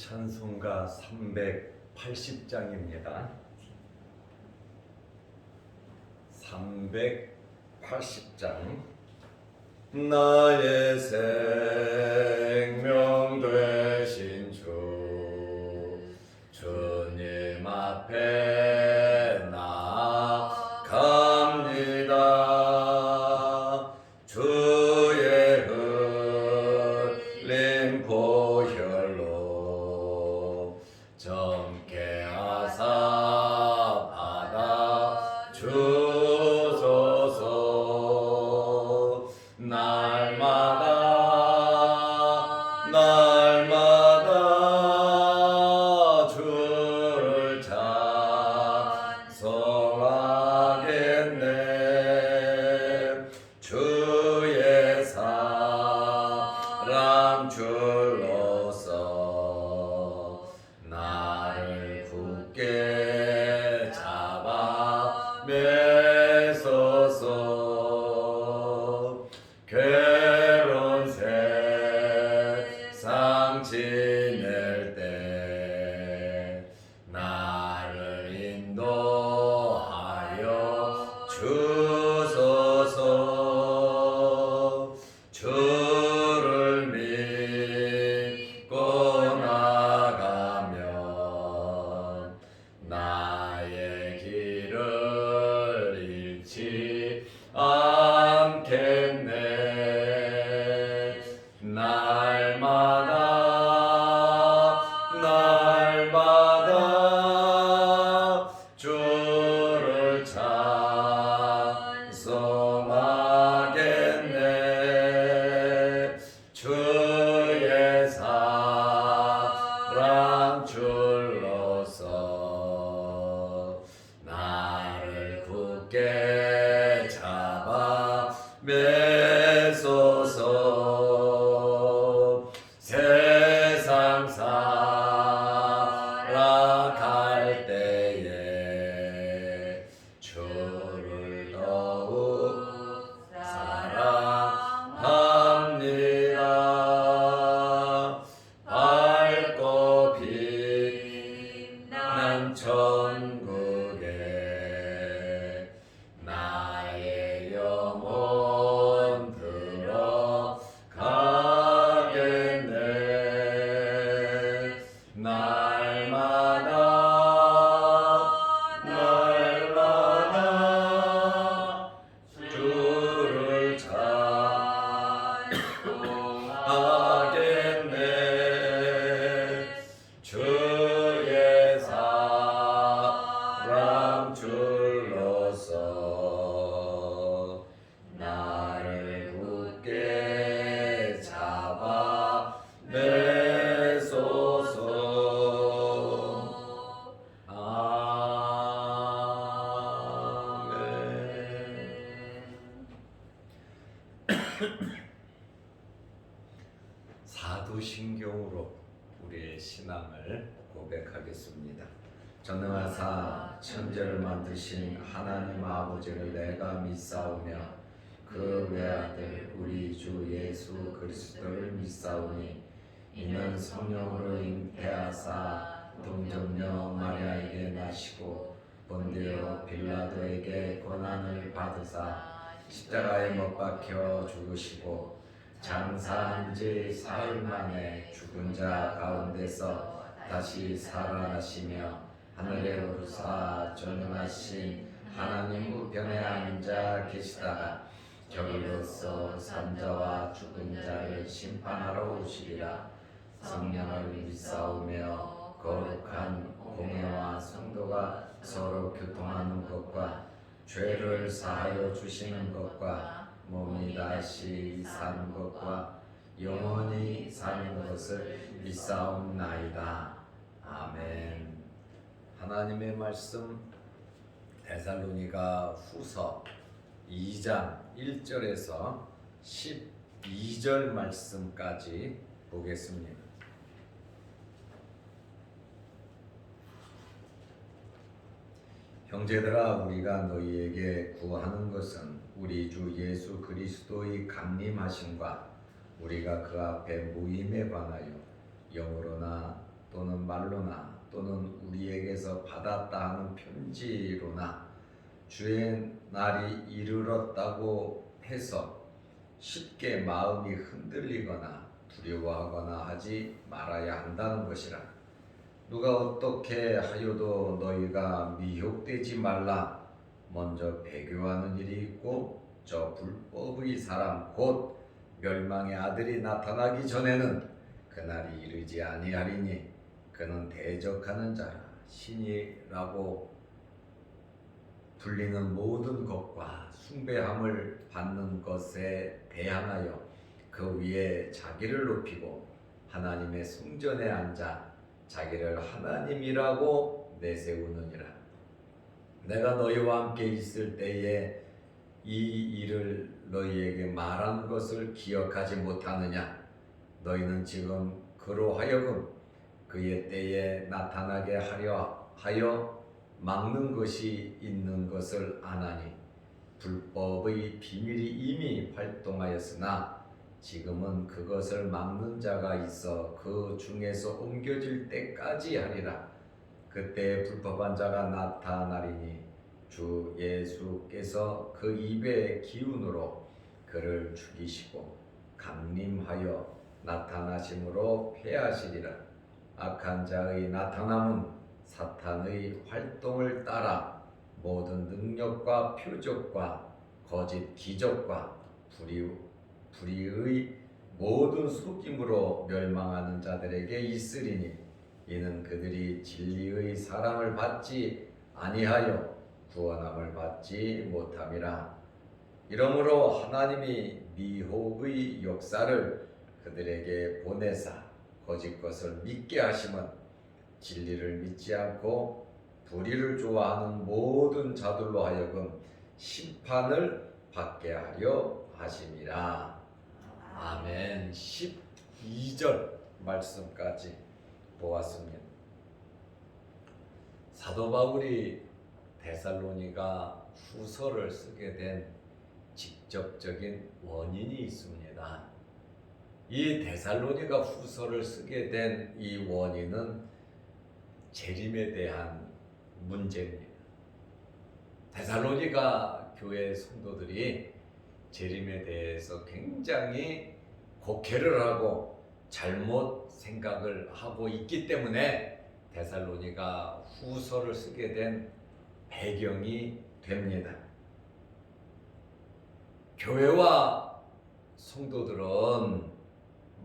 찬송가 380장입니다. 380장. 나의 생명 되신 주님 앞에 나아갑니다. 주의 흘린 보혈로 정케 하사 받아 주소서. 날마다 주를 찬송하겠네. 주의 사랑 줄로서 나를 굳게 잡아 매소서. 괴로운 세상 지낼 때 나를 인도하여 주소서. 주를 믿고 나가면 나의 길을 잃지 않겠네. 날마다 주를 찬송하겠네. 주의 사랑 줄로서 나를 굳게 잡아 매소서. 세상 살아갈 때에 주를 더욱 사랑합니다. 밝고 빛난 천국에 나의 영혼 들어가겠네. 날마다 주를 찬송하겠네. 주의 사랑 줄로서 나를 굳게 잡아 매소서. 사도신경으로 우리의 신앙을 고백하겠습니다. 전능하사 천지를 만드신 하나님 아버지를 내가 믿사오며 그 외아들 우리 주 예수 그리스도를 믿사오니 이는 성령으로 잉태하사 동정녀 마리아에게 나시고 본디오 빌라도에게 고난을 받으사 십자가에 못 박혀 죽으시고 장사한 지 사흘 만에 죽은 자 가운데서 다시 살아나시며 하늘에 오르사 전능하신 하나님 우편에 앉아 계시다가 저리로서 산자와 죽은 자를 심판하러 오시리라. 성령을 믿사오며 거룩한 공회와 성도가 서로 교통하는 것과 죄를 사하여 주시는 것과 몸이 다시 사는 것과 영원히 사는 것을 믿사옵나이다. 아멘. 하나님의 말씀 데살로니가 후서 2장 1절에서 12절 말씀까지 보겠습니다. 형제들아, 우리가 너희에게 구하는 것은 우리 주 예수 그리스도의 강림하심과 우리가 그 앞에 모임에 관하여 영으로나 또는 말로나 또는 우리에게서 받았다 하는 편지로나 주의 날이 이르렀다고 해서 쉽게 마음이 흔들리거나 두려워하거나 하지 말아야 한다는 것이라. 누가 어떻게 하여도 너희가 미혹되지 말라. 먼저 배교하는 일이 있고 저 불법의 사람 곧 멸망의 아들이 나타나기 전에는 그날이 이르지 아니하리니 그는 대적하는 자라. 신이라고 불리는 모든 것과 숭배함을 받는 것에 대항하여 그 위에 자기를 높이고 하나님의 성전에 앉아 자기를 하나님이라고 내세우느니라. 내가 너희와 함께 있을 때에 이 일을 너희에게 말한 것을 기억하지 못하느냐? 너희는 지금 그로 하여금 그의 때에 나타나게 하여 막는 것이 있는 것을 아나니 불법의 비밀이 이미 활동하였으나 지금은 그것을 막는 자가 있어 그 중에서 옮겨질 때까지 하리라. 그때 불법한 자가 나타나리니 주 예수께서 그 입의 기운으로 그를 죽이시고 강림하여 나타나심으로 패하시리라. 악한 자의 나타남은 사탄의 활동을 따라 모든 능력과 표적과 거짓 기적과 불의의 모든 속임으로 멸망하는 자들에게 있으리니 이는 그들이 진리의 사랑을 받지 아니하여 구원함을 받지 못함이라. 이러므로 하나님이 미혹의 역사를 그들에게 보내사 거짓 것을 믿게 하심은 진리를 믿지 않고 불의를 좋아하는 모든 자들로 하여금 심판을 받게 하려 하심이라. 아멘. 12절 말씀까지 보았습니다. 사도 바울이 데살로니가 후서를 쓰게 된 직접적인 원인이 있습니다. 이 데살로니가 후서를 쓰게 된 이 원인은 재림에 대한 문제입니다. 데살로니가 교회 성도들이 재림에 대해서 굉장히 곡해를 하고 잘못 생각을 하고 있기 때문에 데살로니가 후서를 쓰게 된 배경이 됩니다. 교회와 성도들은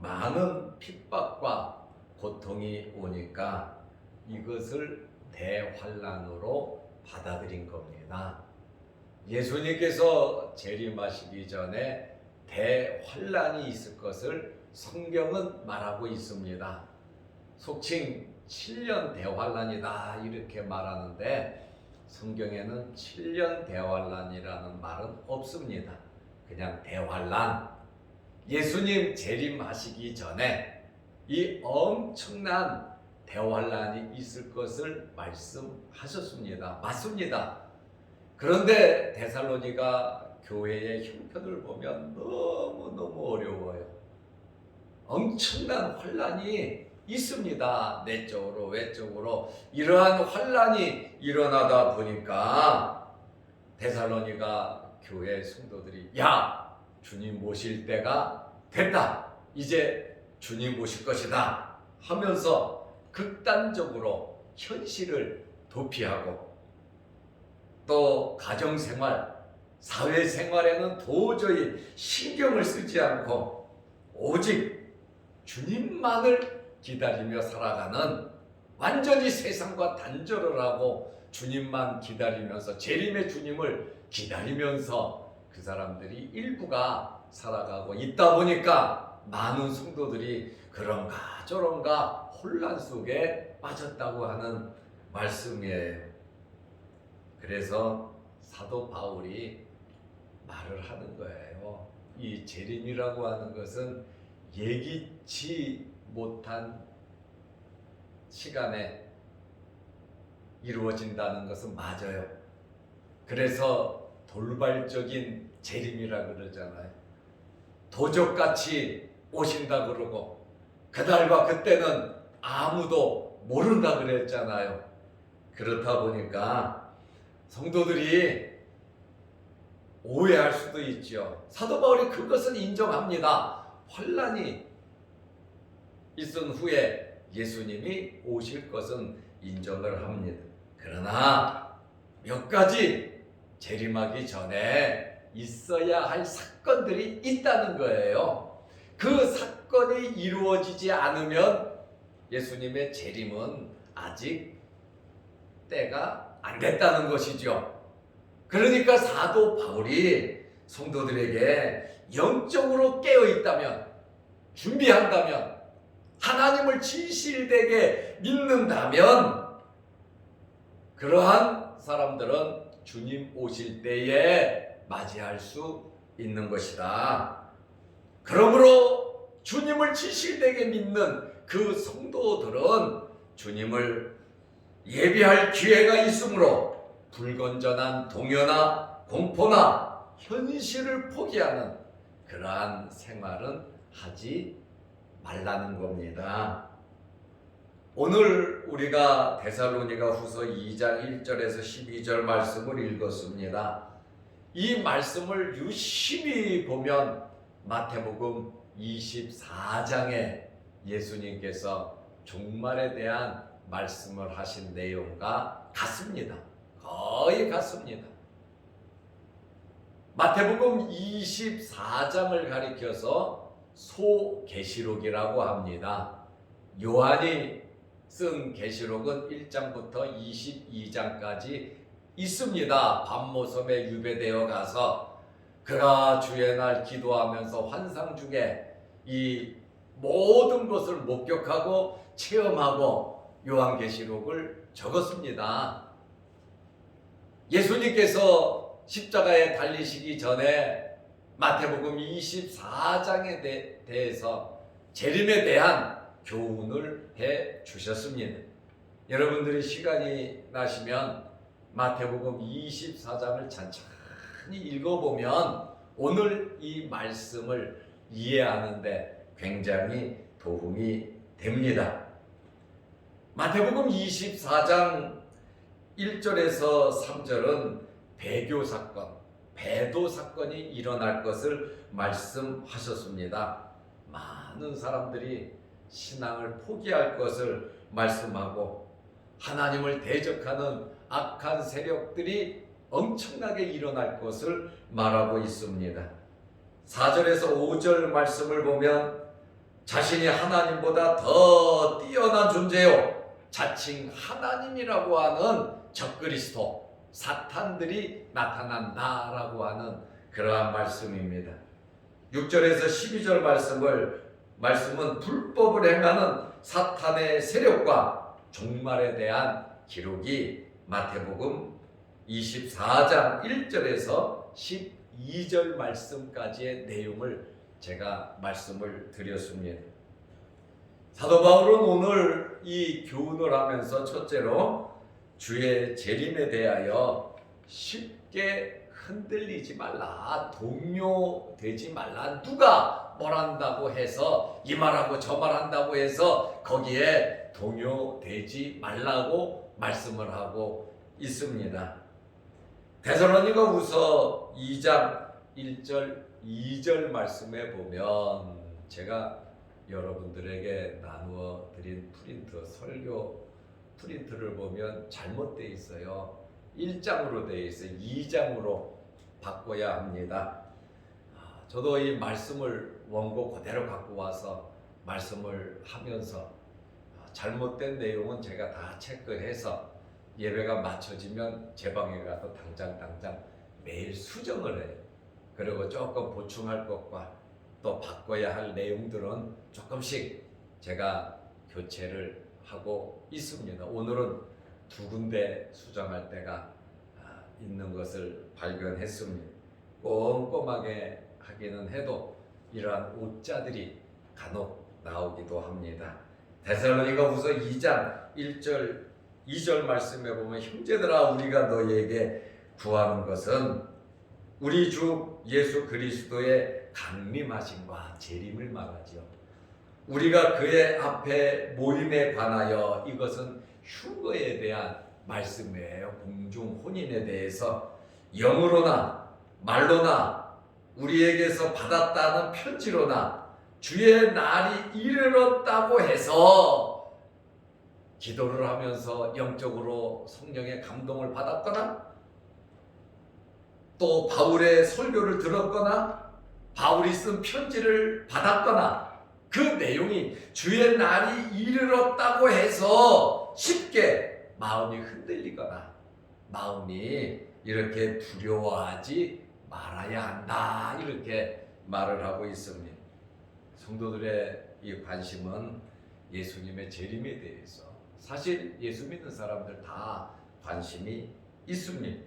많은 핍박과 고통이 오니까 이것을 대환란으로 받아들인 겁니다. 예수님께서 재림하시기 전에 대환란이 있을 것을 성경은 말하고 있습니다. 속칭 7년 대환란이다 이렇게 말하는데 성경에는 7년 대환란이라는 말은 없습니다. 그냥 대환란. 예수님 재림하시기 전에 이 엄청난 대환란이 있을 것을 말씀하셨습니다. 맞습니다. 그런데 데살로니가 교회의 형편을 보면 너무너무 어려워요. 엄청난 환란이 있습니다. 내적으로 외적으로 이러한 환란이 일어나다 보니까 데살로니가 교회 성도들이 야, 주님 모실 때가 됐다. 이제 주님 모실 것이다 하면서 극단적으로 현실을 도피하고 또 가정생활, 사회생활에는 도저히 신경을 쓰지 않고 오직 주님만을 기다리며 살아가는 완전히 세상과 단절을 하고 주님만 기다리면서 재림의 주님을 기다리면서 그 사람들이 일부가 살아가고 있다 보니까 많은 성도들이 그런가 저런가 혼란 속에 빠졌다고 하는 말씀이에요. 그래서 사도 바울이 말을 하는 거예요. 이 재림이라고 하는 것은 예기치 못한 시간에 이루어진다는 것은 맞아요. 그래서 돌발적인 재림이라 그러잖아요. 도적같이 오신다 그러고 그날과 그때는 아무도 모른다 그랬잖아요. 그렇다 보니까 성도들이 오해할 수도 있죠. 사도 바울이 그것을 인정합니다. 환난이 있은 후에 예수님이 오실 것은 인정을 합니다. 그러나 몇 가지 재림하기 전에 있어야 할 사건들이 있다는 거예요. 그 사건이 이루어지지 않으면 예수님의 재림은 아직 때가 안 됐다는 것이죠. 그러니까 사도 바울이 성도들에게 영적으로 깨어 있다면, 준비한다면, 하나님을 진실되게 믿는다면 그러한 사람들은 주님 오실 때에 맞이할 수 있는 것이다. 그러므로 주님을 진실되게 믿는 그 성도들은 주님을 예비할 기회가 있으므로 불건전한 동요나 공포나 현실을 포기하는 그러한 생활은 하지 말라는 겁니다. 오늘 우리가 데살로니가 후서 2장 1절에서 12절 말씀을 읽었습니다. 이 말씀을 유심히 보면 마태복음 24장에 예수님께서 종말에 대한 말씀을 하신 내용과 같습니다. 거의 같습니다. 마태복음 24장을 가리켜서 소계시록이라고 합니다. 요한이 쓴 계시록은 1장부터 22장까지 있습니다. 밤모섬에 유배되어 가서 그가 주의 날 기도하면서 환상 중에 이 모든 것을 목격하고 체험하고 요한계시록을 적었습니다. 예수님께서 십자가에 달리시기 전에 마태복음 24장에 대해서 재림에 대한 교훈을 해 주셨습니다. 여러분들이 시간이 나시면 마태복음 24장을 천천히 읽어보면 오늘 이 말씀을 이해하는데 굉장히 도움이 됩니다. 마태복음 24장 1절에서 3절은 배교 사건, 배도 사건이 일어날 것을 말씀하셨습니다. 많은 사람들이 신앙을 포기할 것을 말씀하고 하나님을 대적하는 악한 세력들이 엄청나게 일어날 것을 말하고 있습니다. 4절에서 5절 말씀을 보면 자신이 하나님보다 더 뛰어난 존재요, 자칭 하나님이라고 하는 적그리스도 사탄들이 나타난다라고 하는 그러한 말씀입니다. 6절에서 12절 말씀은 불법을 행하는 사탄의 세력과 종말에 대한 기록이 마태복음 24장 1절에서 12절 말씀까지의 내용을 제가 말씀을 드렸습니다. 사도 바울은 오늘 이 교훈을 하면서 첫째로 주의 재림에 대하여 쉽게 흔들리지 말라, 동요되지 말라, 누가 뭘 한다고 해서 이 말하고 저 말한다고 해서 거기에 동요되지 말라고 말씀을 하고 있습니다. 데살로니가 후서 2장 1절 2절 말씀에 보면 제가 여러분들에게 나누어 드린 프린트, 설교 프린트를 보면 잘못되어 있어요. 1장으로 되어 있어요. 2장으로 바꿔야 합니다. 저도 이 말씀을 원고 그대로 갖고 와서 말씀을 하면서 잘못된 내용은 제가 다 체크해서 예배가 마쳐지면 제 방에 가서 당장 매일 수정을 해요. 그리고 조금 보충할 것과 또 바꿔야 할 내용들은 조금씩 제가 교체를 하고 있습니다. 오늘은 2군데 수정할 때가 있는 것을 발견했습니다. 꼼꼼하게 하기는 해도 이러한 오자들이 간혹 나오기도 합니다. 데살로니가 후서 2장 1절 2절 말씀에 보면 형제들아 우리가 너희에게 구하는 것은 우리 주 예수 그리스도의 강림하심과 재림을 말하지요. 우리가 그의 앞에 모임에 관하여 이것은 휴거에 대한 말씀이에요. 공중 혼인에 대해서 영으로나 말로나 우리에게서 받았다는 편지로나 주의 날이 이르렀다고 해서 기도를 하면서 영적으로 성령의 감동을 받았거나 또 바울의 설교를 들었거나 바울이 쓴 편지를 받았거나 그 내용이 주의 날이 이르렀다고 해서 쉽게 마음이 흔들리거나 마음이 이렇게 두려워하지 말아야 한다, 이렇게 말을 하고 있습니다. 성도들의 이 관심은 예수님의 재림에 대해서, 사실 예수 믿는 사람들 다 관심이 있습니다.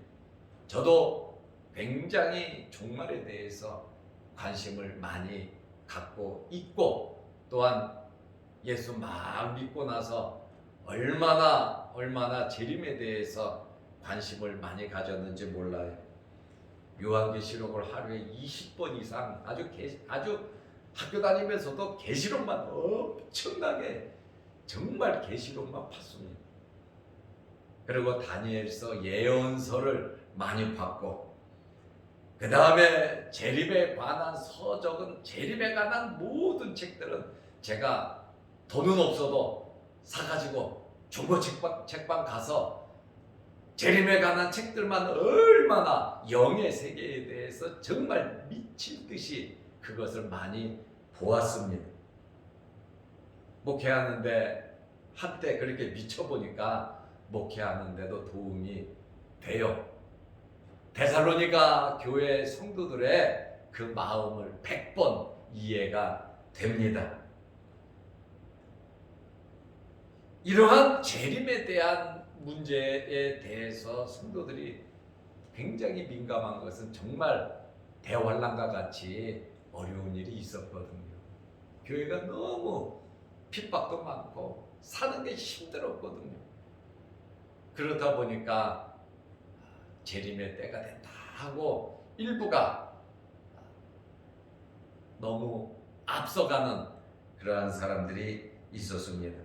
저도 굉장히 종말에 대해서 관심을 많이 갖고 있고, 또한 예수 막 믿고 나서 얼마나 재림에 대해서 관심을 많이 가졌는지 몰라요. 요한계시록을 하루에 20번 이상 아주 학교 다니면서도 계시록만 엄청나게 정말 계시록만 봤습니다. 그리고 다니엘서 예언서를 많이 봤고, 그 다음에 재림에 관한 서적은, 재림에 관한 모든 책들은 제가 돈은 없어도 사가지고 중고 책방 가서 재림에 관한 책들만 얼마나 영의 세계에 대해서 정말 미칠 듯이 그것을 많이 보았습니다. 목회하는데 한때 그렇게 미쳐보니까 목회하는데도 도움이 돼요. 데살로니가 교회 성도들의 그 마음을 100번 이해가 됩니다. 이러한 재림에 대한 문제에 대해서 성도들이 굉장히 민감한 것은 정말 대환란과 같이 어려운 일이 있었거든요. 교회가 너무 핍박도 많고 사는 게 힘들었거든요. 그러다 보니까 재림의 때가 됐다 하고 일부가 너무 앞서가는 그러한 사람들이 있었습니다.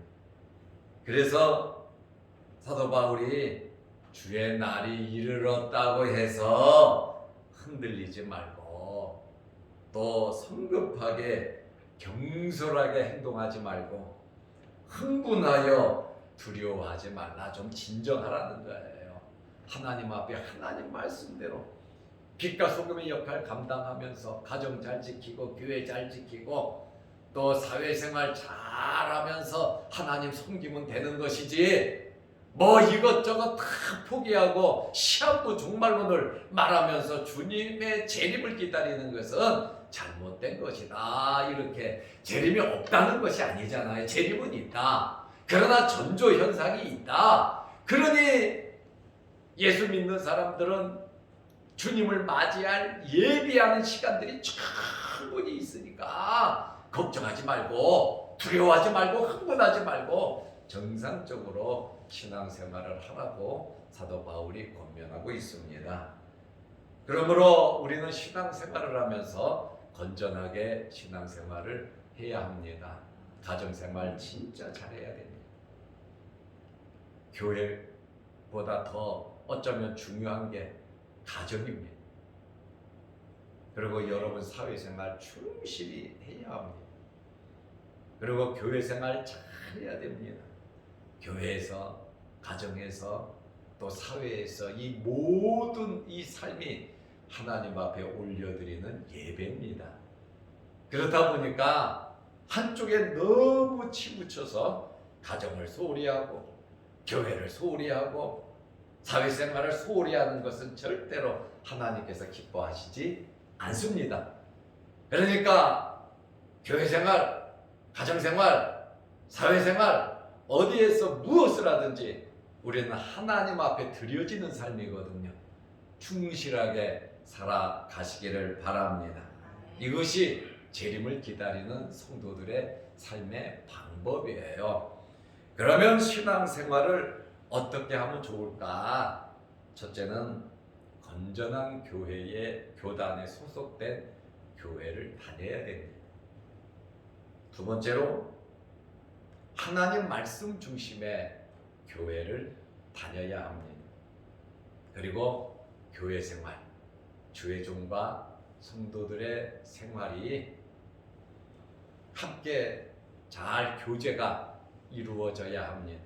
그래서 사도 바울이 주의 날이 이르렀다고 해서 흔들리지 말고, 또 성급하게 경솔하게 행동하지 말고, 흥분하여 두려워하지 말라, 좀 진정하라는 거예요. 하나님 앞에 하나님 말씀대로 빛과 소금의 역할 감당하면서 가정 잘 지키고 교회 잘 지키고 또 사회생활 잘하면서 하나님 섬기면 되는 것이지, 뭐 이것저것 다 포기하고 시한부 종말론을 말하면서 주님의 재림을 기다리는 것은 잘못된 것이다. 이렇게 재림이 없다는 것이 아니잖아요. 재림은 있다. 그러나 전조 현상이 있다. 그러니 예수 믿는 사람들은 주님을 맞이할 예비하는 시간들이 충분히 있으니까 걱정하지 말고 두려워하지 말고 흥분하지 말고 정상적으로 신앙생활을 하라고 사도 바울이 권면하고 있습니다. 그러므로 우리는 신앙생활을 하면서 건전하게 신앙생활을 해야 합니다. 가정생활 진짜 잘해야 됩니다. 교회보다 더 어쩌면 중요한 게 가정입니다. 그리고 여러분 사회생활 충실히 해야 합니다. 그리고 교회생활 잘해야 됩니다. 교회에서, 가정에서, 또 사회에서 이 모든 이 삶이 하나님 앞에 올려드리는 예배입니다. 그렇다 보니까 한쪽에 너무 치우쳐서 가정을 소홀히 하고 교회를 소홀히 하고 사회생활을 소홀히 하는 것은 절대로 하나님께서 기뻐하시지 않습니다. 그러니까 교회생활, 가정생활, 사회생활 어디에서 무엇을 하든지 우리는 하나님 앞에 드려지는 삶이거든요. 충실하게 살아가시기를 바랍니다. 이것이 재림을 기다리는 성도들의 삶의 방법이에요. 그러면 신앙생활을 어떻게 하면 좋을까? 첫째는 건전한 교회의 교단에 소속된 교회를 다녀야 됩니다. 두 번째로 하나님 말씀 중심의 교회를 다녀야 합니다. 그리고 교회 생활, 주의 종과 성도들의 생활이 함께 잘 교제가 이루어져야 합니다.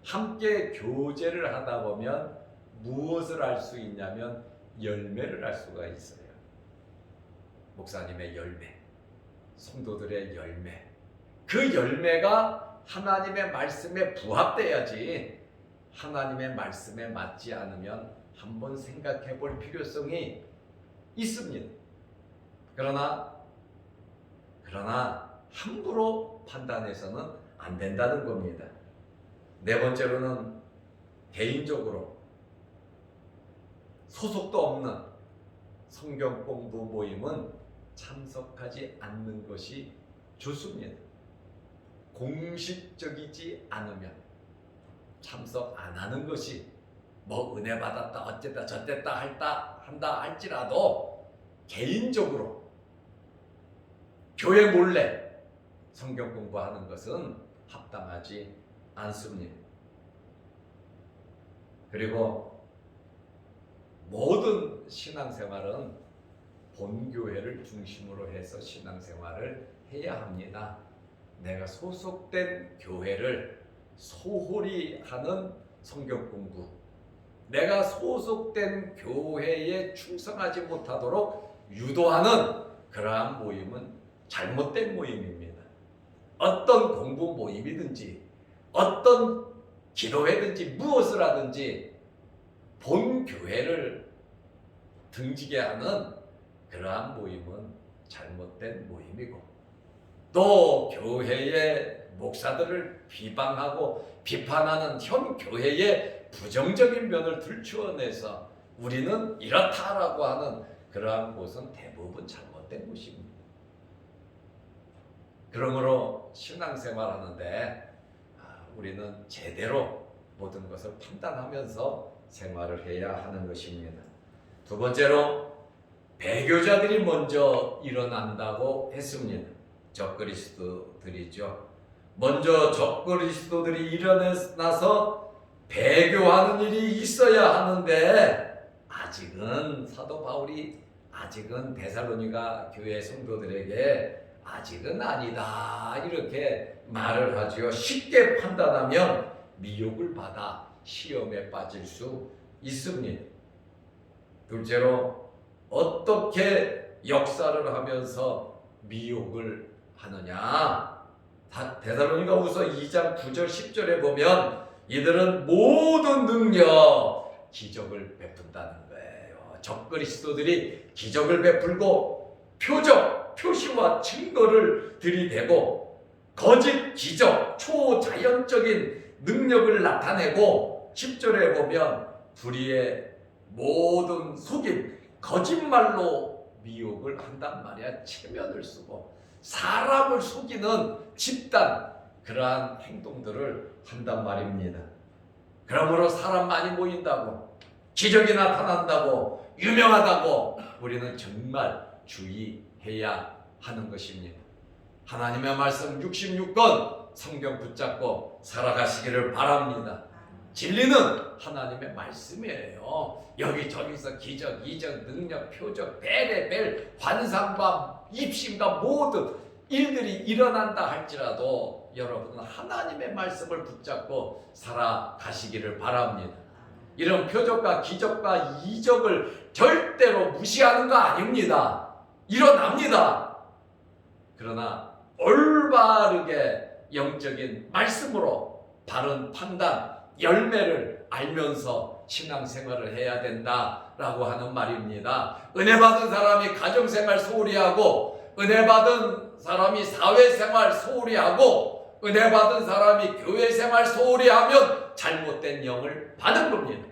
함께 교제를 하다 보면 무엇을 할 수 있냐면 열매를 할 수가 있어요. 목사님의 열매, 성도들의 열매. 그 열매가 하나님의 말씀에 부합돼야지 하나님의 말씀에 맞지 않으면 한번 생각해 볼 필요성이 있습니다. 그러나 함부로 판단해서는 안 된다는 겁니다. 네 번째로는 개인적으로 소속도 없는 성경 공부 모임은 참석하지 않는 것이 좋습니다. 공식적이지 않으면 참석 안 하는 것이 뭐 은혜 받았다 어쨌다 저쨌다 한다 할지라도 개인적으로 교회 몰래 성경 공부하는 것은 합당하지 않습니다. 그리고 모든 신앙생활은 본교회를 중심으로 해서 신앙생활을 해야 합니다. 내가 소속된 교회를 소홀히 하는 성경 공부, 내가 소속된 교회에 충성하지 못하도록 유도하는 그러한 모임은 잘못된 모임입니다. 어떤 공부 모임이든지 어떤 기도회든지 무엇을 하든지 본 교회를 등지게 하는 그러한 모임은 잘못된 모임이고, 또 교회의 목사들을 비방하고 비판하는 현 교회의 부정적인 면을 들추어내서 우리는 이렇다라고 하는 그러한 곳은 대부분 잘못된 곳입니다. 그러므로 신앙생활하는데 우리는 제대로 모든 것을 판단하면서 생활을 해야 하는 것입니다. 두 번째로 배교자들이 먼저 일어난다고 했습니다. 적그리스도들이죠. 먼저 적그리스도들이 일어나서 배교하는 일이 있어야 하는데 아직은 사도 바울이 아직은 데살로니가 교회 성도들에게 아직은 아니다 이렇게 말을 하지요. 쉽게 판단하면 미혹을 받아 시험에 빠질 수 있습니다. 둘째로 어떻게 역사를 하면서 미혹을 하느냐? 데살로니가후서 2장 9절 10절에 보면 이들은 모든 능력 기적을 베푼다는 거예요. 적그리스도들이 기적을 베풀고 표적, 표시와 증거를 들이대고 거짓 기적, 초자연적인 능력을 나타내고 10절에 보면 불의의 모든 속임, 거짓말로 미혹을 한단 말이야. 체면을 쓰고 사람을 속이는 집단, 그러한 행동들을 한단 말입니다. 그러므로 사람 많이 모인다고 기적이 나타난다고 유명하다고 우리는 정말 주의해야 하는 것입니다. 하나님의 말씀 66권 성경 붙잡고 살아가시기를 바랍니다. 진리는 하나님의 말씀이에요. 여기저기서 기적, 이적, 능력, 표적, 베레벨, 환상과 입신과 모든 일들이 일어난다 할지라도 여러분은 하나님의 말씀을 붙잡고 살아가시기를 바랍니다. 이런 표적과 기적과 이적을 절대로 무시하는 거 아닙니다. 일어납니다. 그러나 올바르게 영적인 말씀으로 바른 판단, 열매를 알면서 신앙생활을 해야 된다라고 하는 말입니다. 은혜 받은 사람이 가정생활 소홀히 하고, 은혜 받은 사람이 사회생활 소홀히 하고, 은혜 받은 사람이 교회생활 소홀히 하면 잘못된 영을 받은 겁니다.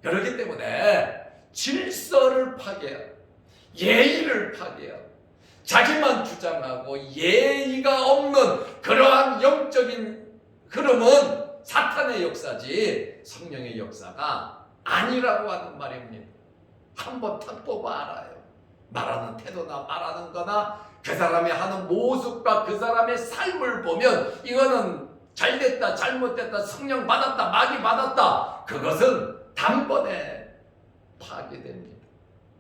그렇기 때문에 질서를 파괴하고 예의를 파괴하고 자기만 주장하고 예의가 없는 그러한 영적인 흐름은 사탄의 역사지 성령의 역사가 아니라고 하는 말입니다. 한번 탁 보고 알아요. 말하는 태도나 말하는 거나 그 사람이 하는 모습과 그 사람의 삶을 보면 이거는 잘됐다, 잘못됐다, 성령 받았다, 마귀 받았다. 그것은 단번에 파괴됩니다.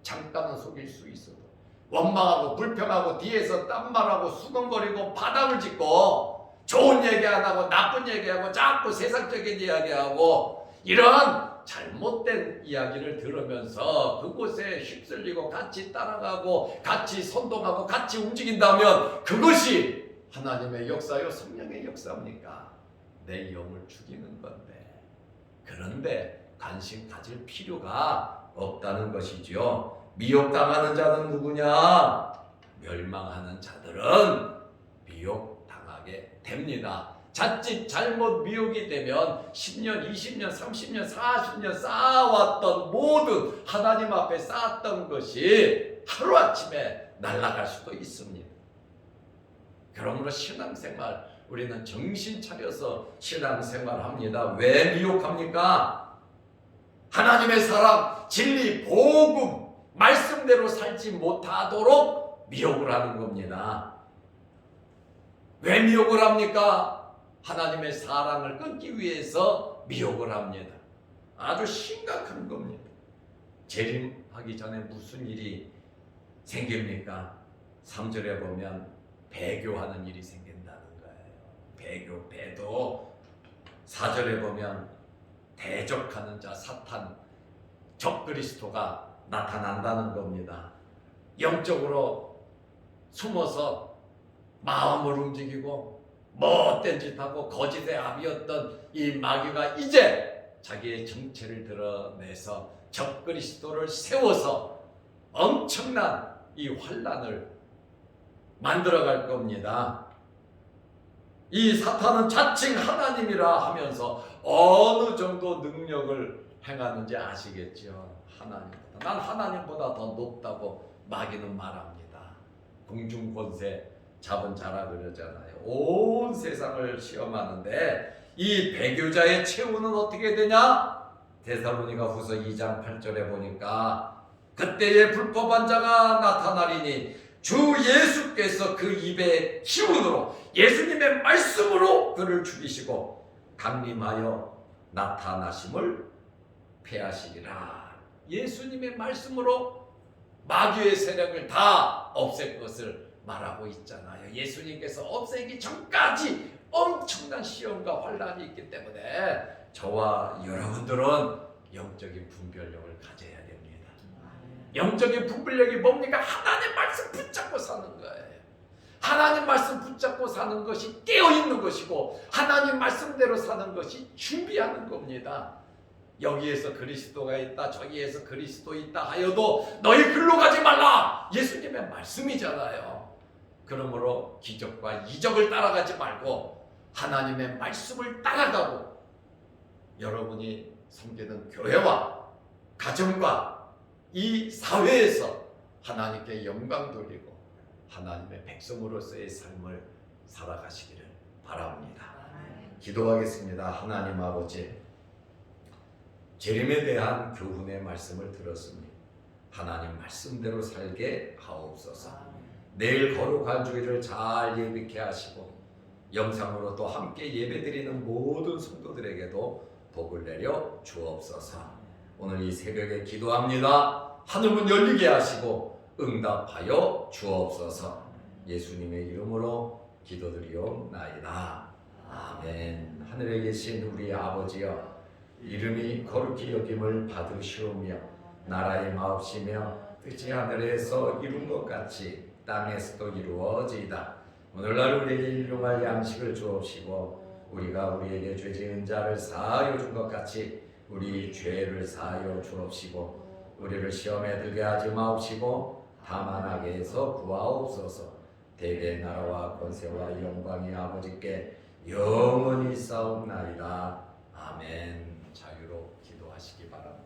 잠깐은 속일 수 있어도 원망하고 불평하고 뒤에서 딴말하고 수근거리고 바닥을 짓고 좋은 얘기 안 하고 나쁜 얘기하고 자꾸 세상적인 이야기하고 이런 잘못된 이야기를 들으면서 그곳에 휩쓸리고 같이 따라가고 같이 선동하고 같이 움직인다면 그것이 하나님의 역사요 성령의 역사입니까? 내 영을 죽이는 건데. 그런데 관심 가질 필요가 없다는 것이지요. 미혹당하는 자는 누구냐? 멸망하는 자들은 미혹당하게 됩니다. 자칫 잘못 미혹이 되면 10년, 20년, 30년, 40년 쌓아왔던 모든 하나님 앞에 쌓았던 것이 하루아침에 날아갈 수도 있습니다. 그러므로 신앙생활 우리는 정신 차려서 신앙생활합니다. 왜 미혹합니까? 하나님의 사랑, 진리, 복음, 말씀대로 살지 못하도록 미혹을 하는 겁니다. 왜 미혹을 합니까? 하나님의 사랑을 끊기 위해서 미혹을 합니다. 아주 심각한 겁니다. 재림하기 전에 무슨 일이 생깁니까? 3절에 보면 배교하는 일이 생긴다는 거예요. 배교, 배도. 4절에 보면 대적하는 자, 사탄, 적그리스도가 나타난다는 겁니다. 영적으로 숨어서 마음을 움직이고 못된 짓하고 거짓의 압이었던 이 마귀가 이제 자기의 정체를 드러내서 적그리스도를 세워서 엄청난 이 환란을 만들어갈 겁니다. 이 사탄은 자칭 하나님이라 하면서 어느 정도 능력을 행하는지 아시겠죠? 하나님보다. 난 하나님보다 더 높다고 마귀는 말합니다. 공중권세 잡은 자라 그러잖아요. 온 세상을 시험하는데 이 배교자의 최후는 어떻게 되냐? 데살로니가 후서 2장 8절에 보니까 그때에 불법한 자가 나타나리니 주 예수께서 그 입의 기운으로 예수님의 말씀으로 그를 죽이시고 강림하여 나타나심을 폐하시리라. 예수님의 말씀으로 마귀의 세력을 다 없앨 것을 말하고 있잖아요. 예수님께서 없애기 전까지 엄청난 시험과 환란이 있기 때문에 저와 여러분들은 영적인 분별력을 가져야 됩니다. 영적인 분별력이 뭡니까? 하나님 말씀 붙잡고 사는 거예요. 하나님 말씀 붙잡고 사는 것이 깨어있는 것이고 하나님 말씀대로 사는 것이 준비하는 겁니다. 여기에서 그리스도가 있다, 저기에서 그리스도 있다 하여도 너희 글로 가지 말라. 예수님의 말씀이잖아요. 그러므로 기적과 이적을 따라가지 말고 하나님의 말씀을 따라가고 여러분이 섬기는 교회와 가정과 이 사회에서 하나님께 영광 돌리고 하나님의 백성으로서의 삶을 살아가시기를 바랍니다. 기도하겠습니다. 하나님 아버지, 재림에 대한 교훈의 말씀을 들었습니다. 하나님 말씀대로 살게 하옵소서. 내일 거룩한 주일을 잘 예비케 하시고 영상으로 또 함께 예배드리는 모든 성도들에게도 복을 내려 주옵소서. 오늘 이 새벽에 기도합니다. 하늘문 열리게 하시고 응답하여 주옵소서. 예수님의 이름으로 기도드리옵나이다. 아멘. 하늘에 계신 우리 아버지여, 이름이 거룩히 여김을 받으시오며 나라의 마옵시며 뜻이 하늘에서 이룬 것 같이 땅에서도 이루어지이다. 오늘날 우리에게 일용할 양식을 주옵시고 우리가 우리에게 죄 지은 자를 사하여 준 것 같이 우리 죄를 사하여 주옵시고 우리를 시험에 들게 하지 마옵시고 다만 악에서 구하옵소서. 대개의 나라와 권세와 영광이 아버지께 영원히 싸움나이다. 아멘. 자유로 기도하시기 바랍니다.